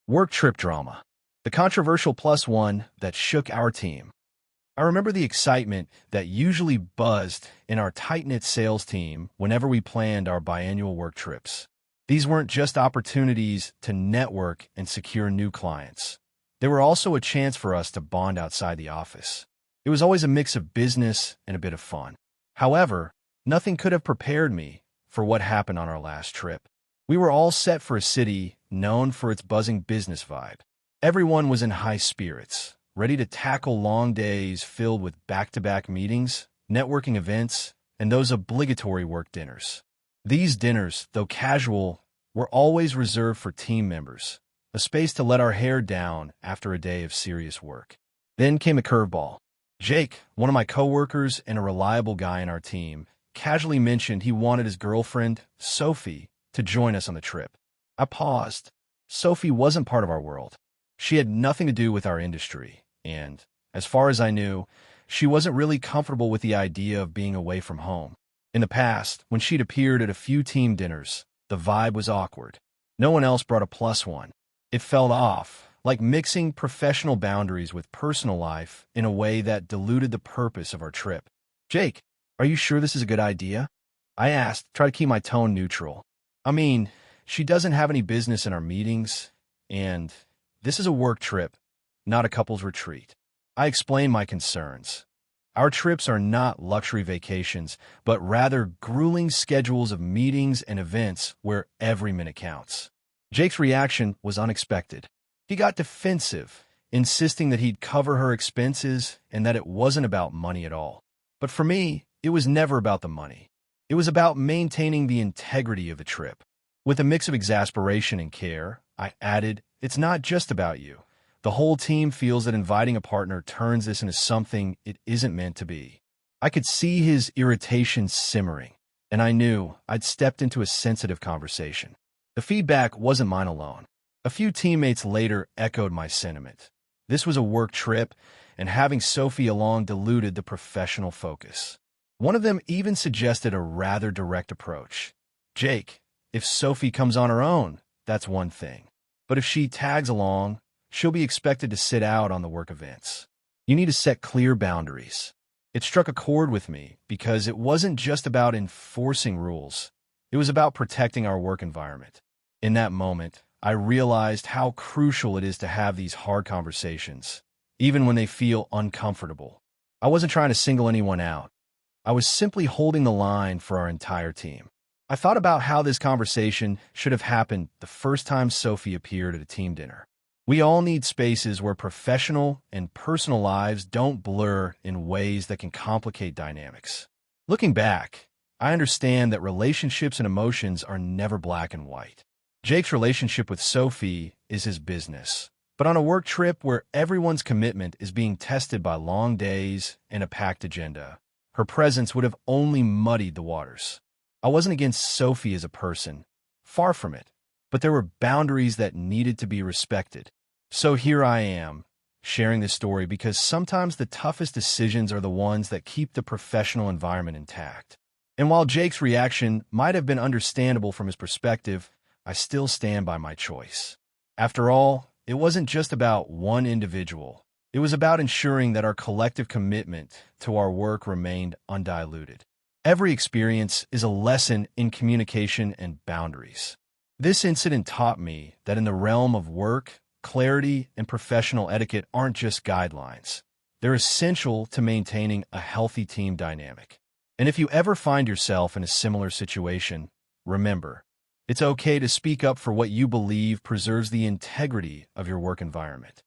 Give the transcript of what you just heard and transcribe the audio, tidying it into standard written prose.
Work trip drama. The controversial plus one that shook our team. I remember the excitement that usually buzzed in our tight-knit sales team whenever we planned our biannual work trips. These weren't just opportunities to network and secure new clients. They were also a chance for us to bond outside the office. It was always a mix of business and a bit of fun. However, nothing could have prepared me for what happened on our last trip. We were all set for a city known for its buzzing business vibe. Everyone was in high spirits, ready to tackle long days filled with back-to-back meetings, networking events, and those obligatory work dinners. These dinners, though casual, were always reserved for team members, a space to let our hair down after a day of serious work. Then came a curveball. Jake, one of my coworkers and a reliable guy in our team, casually mentioned he wanted his girlfriend, Sophie, to join us on the trip. I paused. Sophie wasn't part of our world. She had nothing to do with our industry, and, as far as I knew, she wasn't really comfortable with the idea of being away from home. In the past, when she'd appeared at a few team dinners, the vibe was awkward. No one else brought a plus one. It felt off, like mixing professional boundaries with personal life in a way that diluted the purpose of our trip. Jake, are you sure this is a good idea? I asked, try to keep my tone neutral. I mean, she doesn't have any business in our meetings, and this is a work trip, not a couple's retreat. I explained my concerns. Our trips are not luxury vacations, but rather grueling schedules of meetings and events where every minute counts. Jake's reaction was unexpected. He got defensive, insisting that he'd cover her expenses and that it wasn't about money at all. But for me, it was never about the money. It was about maintaining the integrity of the trip. With a mix of exasperation and care, I added, it's not just about you. The whole team feels that inviting a partner turns this into something it isn't meant to be. I could see his irritation simmering, and I knew I'd stepped into a sensitive conversation. The feedback wasn't mine alone. A few teammates later echoed my sentiment. This was a work trip, and having Sophie along diluted the professional focus. One of them even suggested a rather direct approach. Jake, if Sophie comes on her own, that's one thing. But if she tags along, she'll be expected to sit out on the work events. You need to set clear boundaries. It struck a chord with me because it wasn't just about enforcing rules. It was about protecting our work environment. In that moment, I realized how crucial it is to have these hard conversations, even when they feel uncomfortable. I wasn't trying to single anyone out. I was simply holding the line for our entire team. I thought about how this conversation should have happened the first time Sophie appeared at a team dinner. We all need spaces where professional and personal lives don't blur in ways that can complicate dynamics. Looking back, I understand that relationships and emotions are never black and white. Jake's relationship with Sophie is his business. But on a work trip where everyone's commitment is being tested by long days and a packed agenda, her presence would have only muddied the waters. I wasn't against Sophie as a person, far from it, but there were boundaries that needed to be respected. So here I am, sharing this story because sometimes the toughest decisions are the ones that keep the professional environment intact. And while Jake's reaction might have been understandable from his perspective, I still stand by my choice. After all, it wasn't just about one individual. It was about ensuring that our collective commitment to our work remained undiluted. Every experience is a lesson in communication and boundaries. This incident taught me that in the realm of work, clarity and professional etiquette aren't just guidelines. They're essential to maintaining a healthy team dynamic. And if you ever find yourself in a similar situation, remember, it's okay to speak up for what you believe preserves the integrity of your work environment.